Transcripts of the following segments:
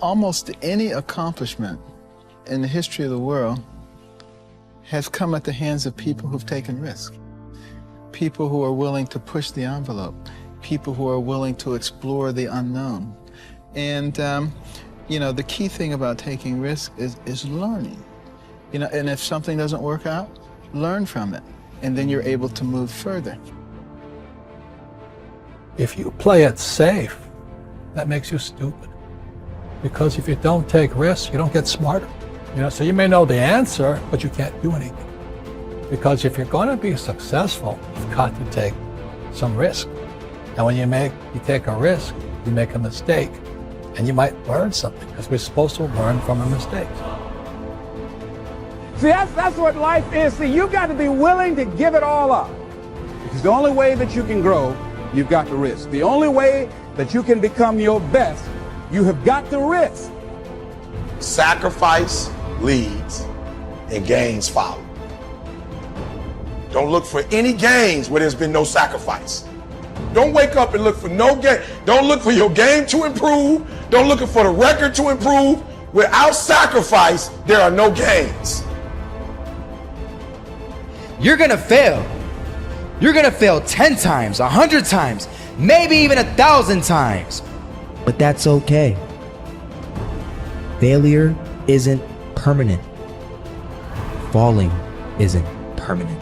Almost any accomplishment in the history of the world has come at the hands of people who've taken risks. People who are willing to push the envelope. People who are willing to explore the unknown. And, you know, the key thing about taking risks is learning. You know, and if something doesn't work out, learn from it. And then you're able to move further. If you play it safe, that makes you stupid. Because if you don't take risks, you don't get smarter. You know, so you may know the answer, but you can't do anything. Because if you're going to be successful, you've got to take some risk. And when you take a risk, you make a mistake, and you might learn something, because we're supposed to learn from our mistakes. See, that's what life is. See, you've got to be willing to give it all up. Because the only way that you can grow, you've got to risk. The only way that you can become your best, you have got to risk. Sacrifice leads and gains follow. Don't look for any gains where there's been no sacrifice. Don't wake up and look for no gain. Don't look for your game to improve. Don't look for the record to improve. Without sacrifice, there are no gains. You're gonna fail. You're gonna fail 10 times, 100 times, maybe even 1,000 times. But that's okay. Failure isn't permanent. Falling isn't permanent.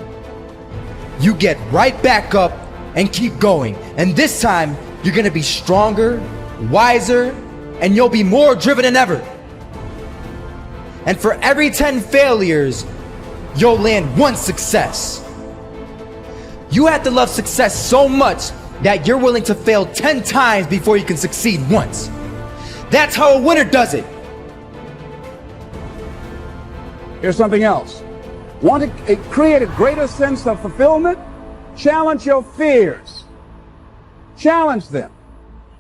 You get right back up and keep going. And this time, you're gonna be stronger, wiser, and you'll be more driven than ever. And for every 10 failures, you'll land one success. You have to love success so much that you're willing to fail 10 times before you can succeed once. That's how a winner does it. Here's something else. Want to create a greater sense of fulfillment? Challenge your fears. Challenge them.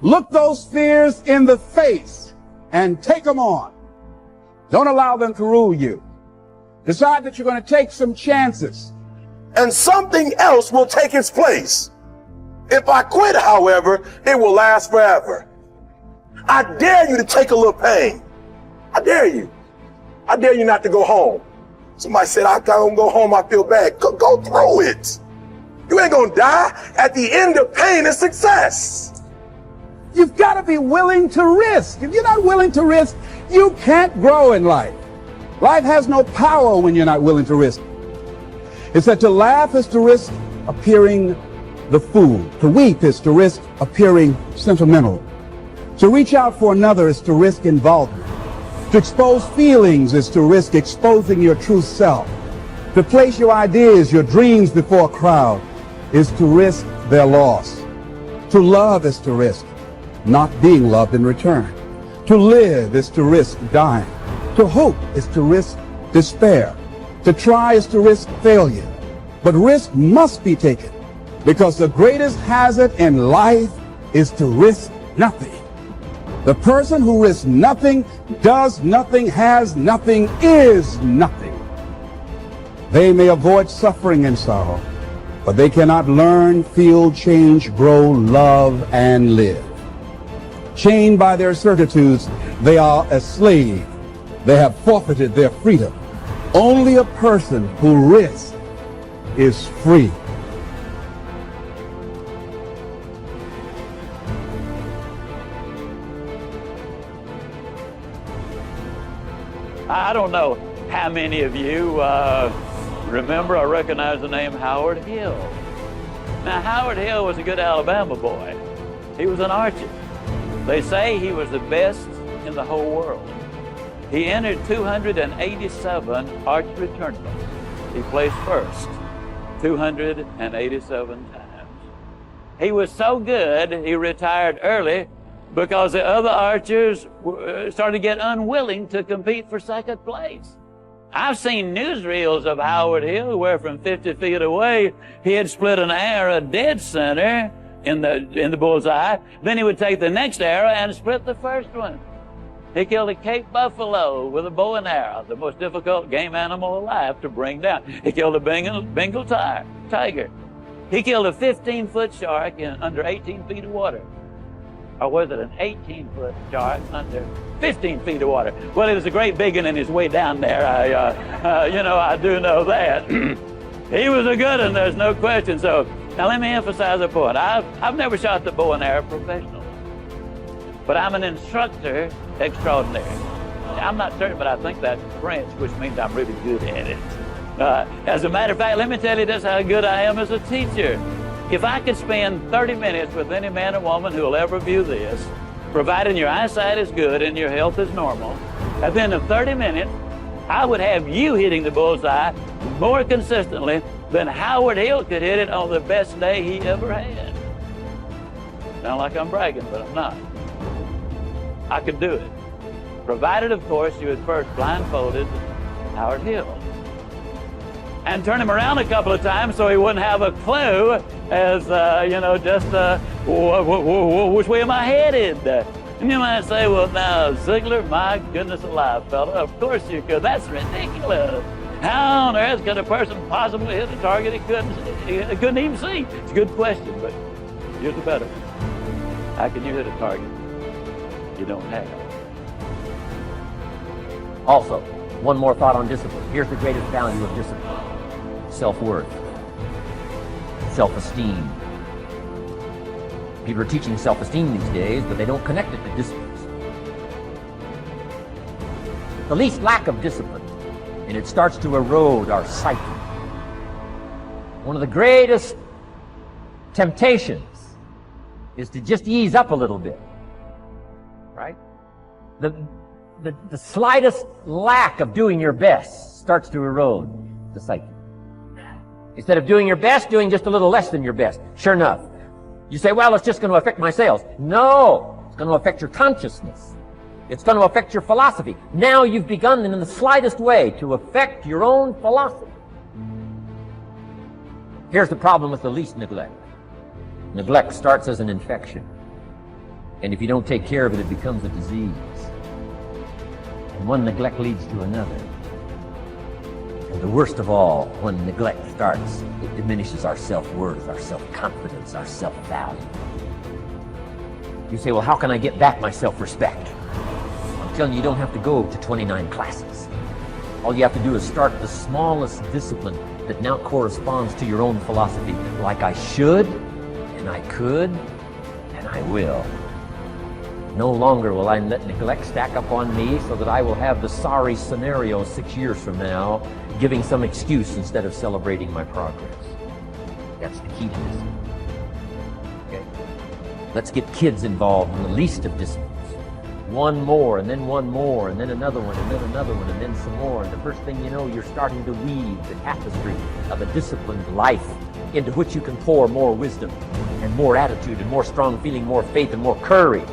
Look those fears in the face and take them on. Don't allow them to rule you. Decide that you're going to take some chances. And something else will take its place. If I quit, however, it will last forever. I dare you to take a little pain. I dare you. I dare you not to go home. Somebody said, I don't go home, I feel bad. Go through it. You ain't gonna die. At the end of pain is success. You've got to be willing to risk. If you're not willing to risk, you can't grow in life. Life has no power when you're not willing to risk. It's that to laugh is to risk appearing the fool. To weep is to risk appearing sentimental. To reach out for another is to risk involvement. To expose feelings is to risk exposing your true self. To place your ideas, your dreams before a crowd is to risk their loss. To love is to risk not being loved in return. To live is to risk dying. To hope is to risk despair. To try is to risk failure. But risk must be taken, because the greatest hazard in life is to risk nothing. The person who risks nothing, does nothing, has nothing, is nothing. They may avoid suffering and sorrow, but they cannot learn, feel, change, grow, love, and live. Chained by their certitudes, they are a slave. They have forfeited their freedom. Only a person who risks is free. I don't know how many of you remember or recognize the name Howard Hill. Now, Howard Hill was a good Alabama boy. He was an archer. They say he was the best in the whole world. He entered 287 archery tournaments. He placed first 287 times. He was so good, he retired early because the other archers started to get unwilling to compete for second place. I've seen newsreels of Howard Hill where from 50 feet away, he had split an arrow dead center in the bullseye. Then he would take the next arrow and split the first one. He killed a Cape buffalo with a bow and arrow, the most difficult game animal alive to bring down. He killed a Bengal tiger. He killed a 15-foot shark in under 18 feet of water. or was it an 18-foot shark under 15 feet of water? Well, it was a great big one in his way down there. I do know that. He was a good one, there's no question. So now let me emphasize a point. I've never shot the bow and arrow professionally, but I'm an instructor extraordinary. I'm not certain, but I think that's French, which means I'm really good at it. As a matter of fact, let me tell you just how good I am as a teacher. If I could spend 30 minutes with any man or woman who will ever view this, providing your eyesight is good and your health is normal, at the end of 30 minutes, I would have you hitting the bullseye more consistently than Howard Hill could hit it on the best day he ever had. Sound like I'm bragging, but I'm not. I could do it. Provided, of course, you had first blindfolded Howard Hill and turn him around a couple of times so he wouldn't have a clue as, which way am I headed? And you might say, well, now, Ziglar, my goodness alive, fella, of course you could. That's ridiculous. How on earth could a person possibly hit a target he couldn't even see? It's a good question, but here's the better. How can you hit a target you don't have? Also, one more thought on discipline. Here's the greatest value of discipline. Self-worth. Self-esteem. People are teaching self-esteem these days, but they don't connect it to discipline. The least lack of discipline, and it starts to erode our psyche. One of the greatest temptations is to just ease up a little bit, right? The slightest lack of doing your best starts to erode the psyche. Instead of doing your best, doing just a little less than your best. Sure enough, you say, well, it's just going to affect my sales. No, it's going to affect your consciousness. It's going to affect your philosophy. Now you've begun in the slightest way to affect your own philosophy. Here's the problem with the least neglect. Neglect starts as an infection. And if you don't take care of it, it becomes a disease. And one neglect leads to another. And the worst of all, when neglect starts, it diminishes our self-worth, our self-confidence, our self-value. You say, well, how can I get back my self-respect? I'm telling you, you don't have to go to 29 classes. All you have to do is start the smallest discipline that now corresponds to your own philosophy, like I should, and I could, and I will. No longer will I let neglect stack up on me so that I will have the sorry scenario 6 years from now, giving some excuse instead of celebrating my progress. That's the key to this. Okay? Let's get kids involved in the least of disciplines. One more, and then one more, and then another one, and then another one, and then some more. And the first thing you know, you're starting to weave the tapestry of a disciplined life into which you can pour more wisdom and more attitude and more strong feeling, more faith and more courage.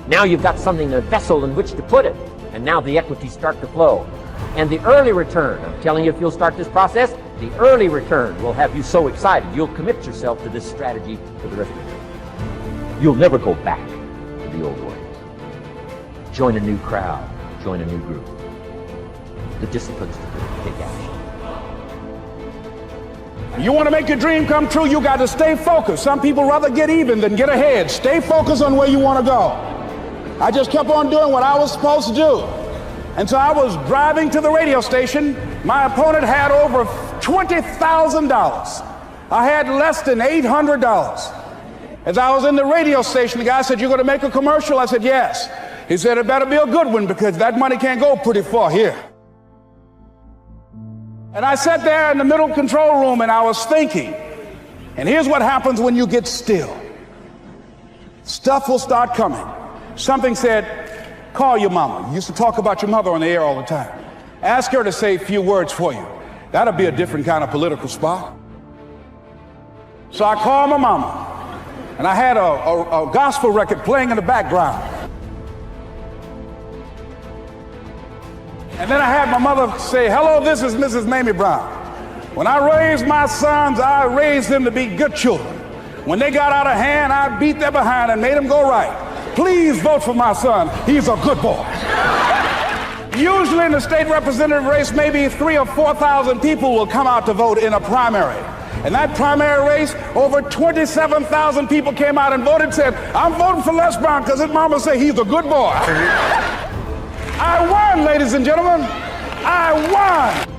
Now you've got something, a vessel in which to put it. And now the equities start to flow. And the early return, I'm telling you, if you'll start this process, the early return will have you so excited. You'll commit yourself to this strategy for the rest of your life. You'll never go back to the old ways. Join a new crowd. Join a new group. The disciplines to take action. You want to make your dream come true, you got to stay focused. Some people rather get even than get ahead. Stay focused on where you want to go. I just kept on doing what I was supposed to do. And so I was driving to the radio station. My opponent had over $20,000. I had less than $800. As I was in the radio station, the guy said, "You're going to make a commercial?" I said, "Yes." He said, "It better be a good one because that money can't go pretty far here." And I sat there in the middle control room and I was thinking, and here's what happens when you get still. Stuff will start coming. Something said, "Call your mama." You used to talk about your mother on the air all the time. Ask her to say a few words for you. That'll be a different kind of political spot. So I called my mama, and I had a gospel record playing in the background. And then I had my mother say, "Hello, this is Mrs. Mamie Brown. When I raised my sons, I raised them to be good children. When they got out of hand, I beat their behind and made them go right. Please vote for my son. He's a good boy." Usually in the state representative race, maybe 3,000 or 4,000 people will come out to vote in a primary. In that primary race, over 27,000 people came out and voted and said, I'm voting for Les Brown because his mama said he's a good boy. I won, ladies and gentlemen. I won.